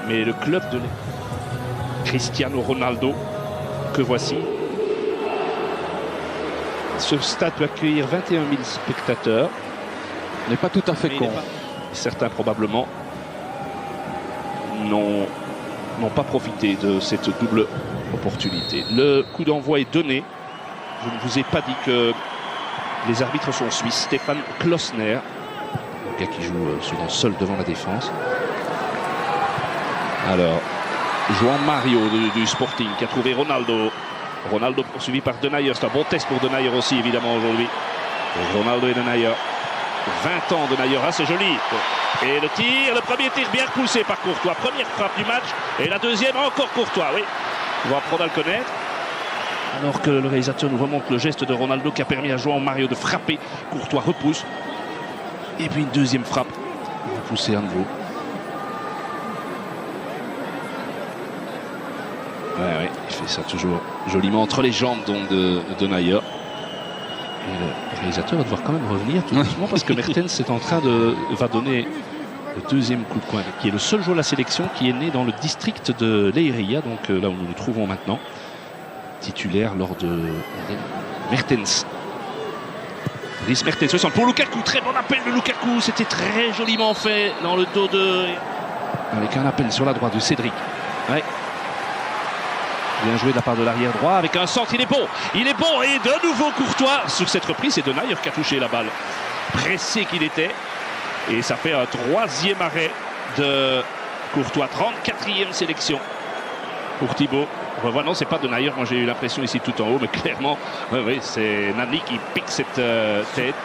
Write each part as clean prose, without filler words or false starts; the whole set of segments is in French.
Mais le club de Cristiano Ronaldo, que voici. Ce stade peut accueillir 21 000 spectateurs. On n'est pas tout à fait con. Certains probablement n'ont pas profité de cette double opportunité. Le coup d'envoi est donné. Je ne vous ai pas dit que les arbitres sont suisses. Stéphane Klosner, le gars qui joue souvent seul devant la défense. Alors, João Mario du Sporting qui a trouvé Ronaldo. Ronaldo poursuivi par Denayer. C'est un bon test pour Denayer aussi, évidemment, aujourd'hui. Ronaldo et Denayer. 20 ans Denayer, ah, c'est joli. Et le tir, le premier tir bien poussé par Courtois. Première frappe du match. Et la deuxième encore Courtois, oui. On va apprendre à le connaître. Alors que le réalisateur nous remonte le geste de Ronaldo qui a permis à João Mario de frapper. Courtois repousse. Et puis une deuxième frappe. Repoussé à nouveau. Ouais, il fait ça toujours joliment entre les jambes donc de Denayer. Et le réalisateur va devoir quand même revenir tout doucement parce que Mertens est en train va donner le deuxième coup de coin, qui est le seul joueur de la sélection qui est né dans le district de Leiria, donc là où nous nous trouvons maintenant, titulaire lors de Mertens. Dries Mertens, pour Lukaku, très bon appel de Lukaku, c'était très joliment fait dans le dos de... Avec un appel sur la droite de Cédric. Ouais. Bien joué de la part de l'arrière droit avec un centre, il est bon et de nouveau Courtois. Sur cette reprise, c'est Denayer qui a touché la balle. Pressé qu'il était. Et ça fait un troisième arrêt de Courtois. 34e sélection pour Thibaut. Revois, non, c'est pas Denayer, moi j'ai eu l'impression ici tout en haut, mais clairement, oui, c'est Nani qui pique cette tête.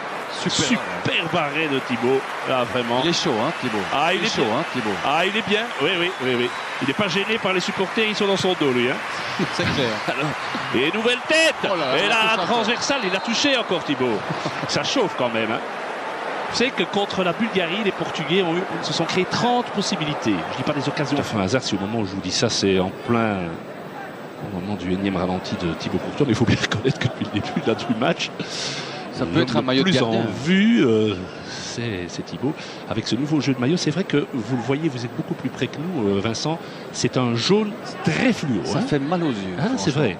Super arrêt de Thibaut, là vraiment. Il est chaud, hein, Thibaut. Ah, il est chaud, hein, Thibaut. Ah, il est bien, oui. Il n'est pas gêné par les supporters, ils sont dans son dos, lui. Hein. C'est clair. Alors, et nouvelle tête. Oh là là, et là, transversale, il a touché encore Thibaut. Ça chauffe quand même. Hein. Vous savez que contre la Bulgarie, les Portugais se sont créés 30 possibilités. Je ne dis pas des occasions. Enfin, un hasard, si au moment où je vous dis ça, c'est en plein... Au moment du énième ralenti de Thibaut Courtois, mais il faut bien reconnaître que depuis le début du match... Ça peut être un maillot de gardien. Plus en vue, c'est Thibaut. Avec ce nouveau jeu de maillot, c'est vrai que vous le voyez, vous êtes beaucoup plus près que nous, Vincent. C'est un jaune très fluo. Ça fait mal aux yeux. Ah, c'est vrai.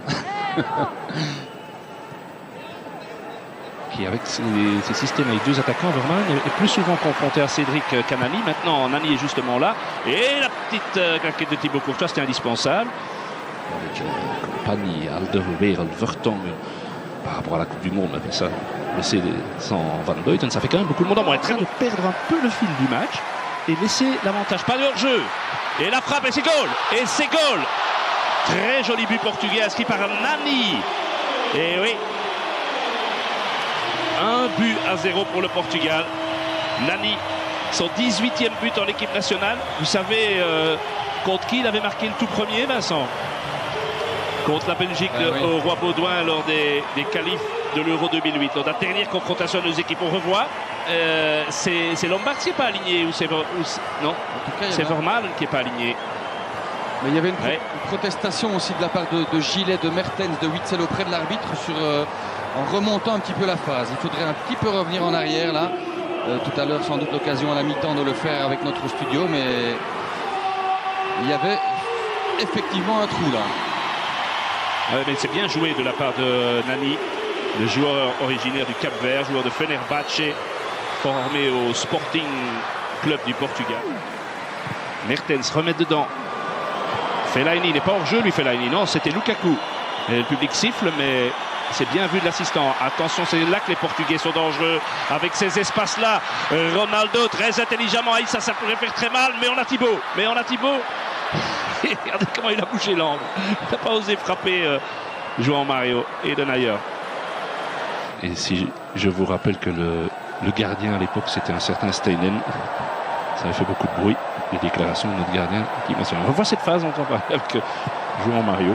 Qui, avec ses systèmes avec deux attaquants, Vermaelen est plus souvent confronté à Cédric qu'à Nani. Maintenant, Nani est justement là. Et la petite claquette de Thibaut Courtois, c'était indispensable. Avec Compagnie, Alderweireld, Vertonghen. Par rapport à la Coupe du Monde, mais ça, laisser sans Van Buiten, ça fait quand même beaucoup de monde. On est en train de perdre un peu le fil du match et laisser l'avantage. Pas de hors-jeu. Et la frappe, et c'est goal. Et c'est goal. Très joli but portugais inscrit par Nani. Et oui. 1-0 pour le Portugal. Nani, son 18e but en équipe nationale. Vous savez contre qui il avait marqué le tout premier, Vincent? Contre la Belgique au Roi Baudouin lors des qualifs de l'Euro 2008. Lors de la dernière confrontation de nos équipes, on revoit. C'est Lombard qui n'est pas aligné ou c'est non, c'est Vermaelen qui n'est pas aligné. Mais il y avait une protestation aussi de la part de Gillet, de Mertens, de Witsel auprès de l'arbitre en remontant un petit peu la phase. Il faudrait un petit peu revenir en arrière là. Tout à l'heure, sans doute l'occasion à la mi-temps de le faire avec notre studio, mais il y avait effectivement un trou là. Mais c'est bien joué de la part de Nani, le joueur originaire du Cap-Vert, joueur de Fenerbahçe, formé au Sporting Club du Portugal. Mertens remet dedans. Fellaini n'est pas hors jeu, lui, Fellaini. Non, c'était Lukaku. Et le public siffle, mais c'est bien vu de l'assistant. Attention, c'est là que les Portugais sont dangereux. Avec ces espaces-là, Ronaldo très intelligemment. Ça pourrait faire très mal, mais on a Thibaut. Regardez comment il a bougé l'angle. Il n'a pas osé frapper João Mario et Denayer. Et si je vous rappelle que le gardien à l'époque c'était un certain Steinen, ça avait fait beaucoup de bruit, les déclarations de notre gardien qui mentionne. On revoit cette phase, on entend parler avec João Mario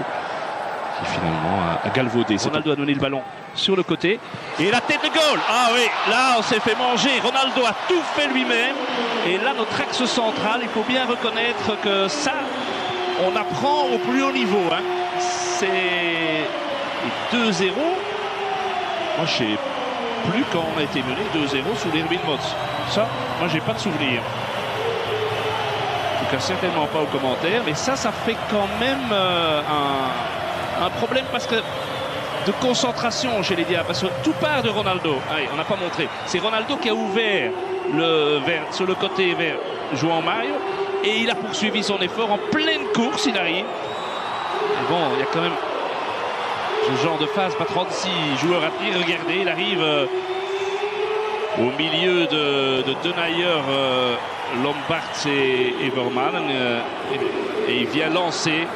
qui finalement a galvaudé. Ronaldo a donné le ballon sur le côté et la tête de goal. Ah oui, là on s'est fait manger. Ronaldo a tout fait lui-même. Et là notre axe central, il faut bien reconnaître que ça, on apprend au plus haut niveau. Hein. C'est 2-0. Moi je sais plus quand on a été mené 2-0 sous l'Erwin Mots. Ça, moi j'ai pas de souvenir. tout cas certainement pas aux commentaires, mais ça fait quand même un problème parce que de concentration chez les Diables, parce que tout part de Ronaldo. Allez, on n'a pas montré. C'est Ronaldo qui a ouvert sur le côté vers João Mario et il a poursuivi son effort en pleine course. Il arrive. Et bon, il y a quand même ce genre de phase, pas 36 joueurs à tir. Regardez, il arrive au milieu de Denayer, Lombards et Vermaelen et il vient lancer.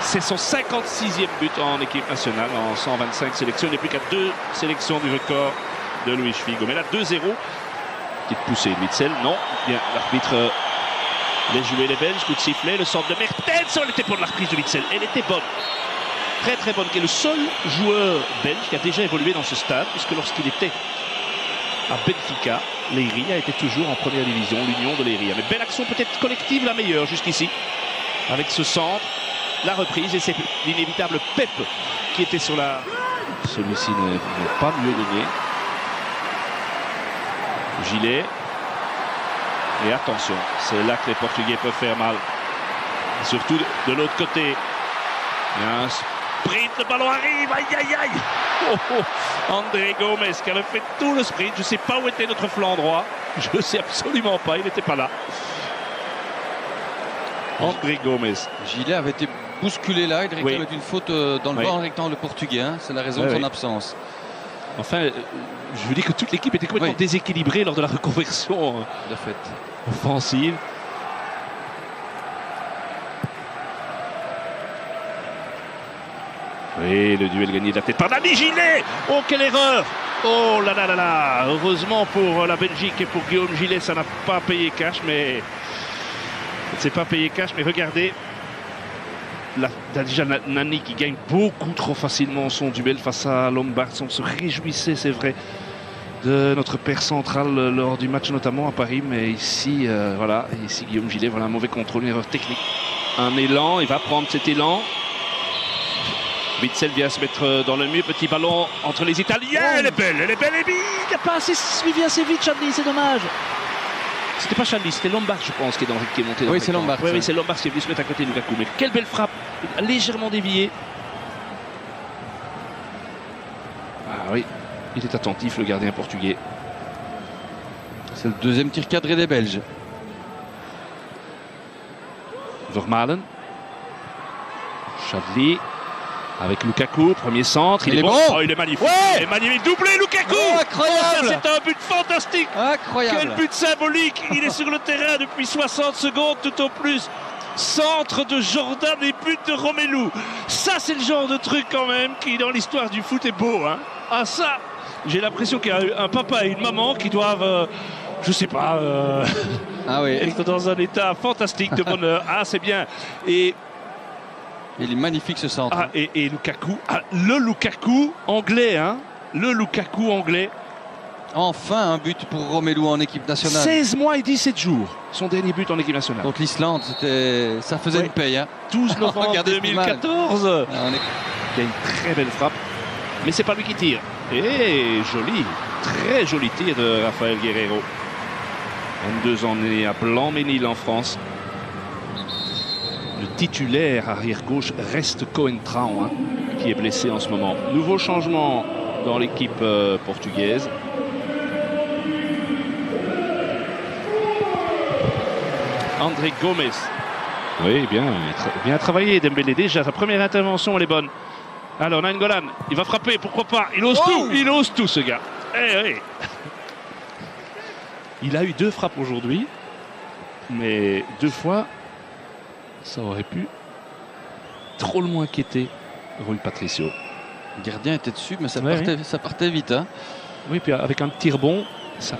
C'est son 56e but en équipe nationale en 125 sélections. Il n'est plus qu'à 2 sélections du record de Luis Figo. Mais là, 2-0. Petite poussée de Witsel. Non. Bien, l'arbitre laisse jouer les Belges. Coup de sifflet. Le centre de Mertens. Elle était pour la reprise de Witsel. Elle était bonne. Très très bonne. Qui est le seul joueur belge qui a déjà évolué dans ce stade. Puisque lorsqu'il était à Benfica, Leiria était toujours en première division. L'Union de Leiria. Mais belle action peut-être collective, la meilleure jusqu'ici. Avec ce centre. La reprise et c'est l'inévitable Pep qui était sur la... Celui-ci n'est pas mieux donné. Gilet. Et attention, c'est là que les Portugais peuvent faire mal. Et surtout de l'autre côté. Il y a un sprint, le ballon arrive. Aïe aïe aïe. Oh, oh. André Gomes qui avait fait tout le sprint. Je ne sais pas où était notre flanc droit. Je ne sais absolument pas, il n'était pas là. André Gomes. Gilet avait été bousculé là, il réclame une faute dans le grand rectangle portugais, hein. C'est la raison de son absence. Enfin, je veux dire que toute l'équipe était complètement déséquilibrée lors de la reconversion offensive. Oui, le duel gagné de la tête par Dani Gilet. Oh, quelle erreur! Oh là là là là! Heureusement pour la Belgique et pour Guillaume Gilet, ça n'a pas payé cash, mais... C'est pas payé cash, mais regardez. Déjà Nani qui gagne beaucoup trop facilement son duel face à Lombards. On se réjouissait, c'est vrai, de notre père central lors du match notamment à Paris. Mais ici, voilà, ici Guillaume Gilet, voilà un mauvais contrôle, une erreur technique. Un élan, il va prendre cet élan. Witsel vient se mettre dans le mur, petit ballon entre les Italiens. Elle est belle, et bille. Il n'a pas assez suivi assez vite, Chadli, c'est dommage. C'était pas Chadli, c'était Lombards, je pense, qui est monté dans oui, c'est Lombards. Oui, c'est Lombards qui est venu se mettre à côté de Lukaku. Mais quelle belle frappe, légèrement déviée. Ah oui, il est attentif, le gardien portugais. C'est le deuxième tir cadré des Belges. Vermaelen. Chadli. Avec Lukaku, premier centre, il est bon. Oh, il est magnifique. Ouais, il est magnifique, doublé Lukaku. Oh, incroyable. C'est un but fantastique. Incroyable. Quel but symbolique. Il est sur le terrain depuis 60 secondes tout au plus. Centre de Jordan et but de Romelu. Ça, c'est le genre de truc quand même qui, dans l'histoire du foot, est beau. Hein. Ah ça, j'ai l'impression qu'il y a un papa et une maman qui doivent, je sais pas, être dans un état fantastique de bonheur. Ah, c'est bien. Et il est magnifique ce centre. Ah, et Lukaku, le Lukaku anglais, hein. Le Lukaku anglais. Enfin un but pour Romelu en équipe nationale. 16 mois et 17 jours, son dernier but en équipe nationale. Contre l'Islande, ça faisait une paye. Hein. 12 novembre 2014. Il y a une très belle frappe, mais c'est pas lui qui tire. Et joli, très joli tir de Rafael Guerreiro. 22 ans né à Blanc-Ménil en France. Le titulaire arrière-gauche reste Coentrão, hein, qui est blessé en ce moment. Nouveau changement dans l'équipe portugaise. André Gomes. Oui, bien travaillé Dembélé. Déjà, sa première intervention, elle est bonne. Alors, Nainggolan, il va frapper, pourquoi pas. Il ose tout, il ose tout ce gars. Il a eu 2 frappes aujourd'hui, mais 2 fois... Ça aurait pu trop le moins inquiéter Rui Patricio. Le gardien était dessus, mais ça partait vite. Hein. Oui, puis avec un tir bon, ça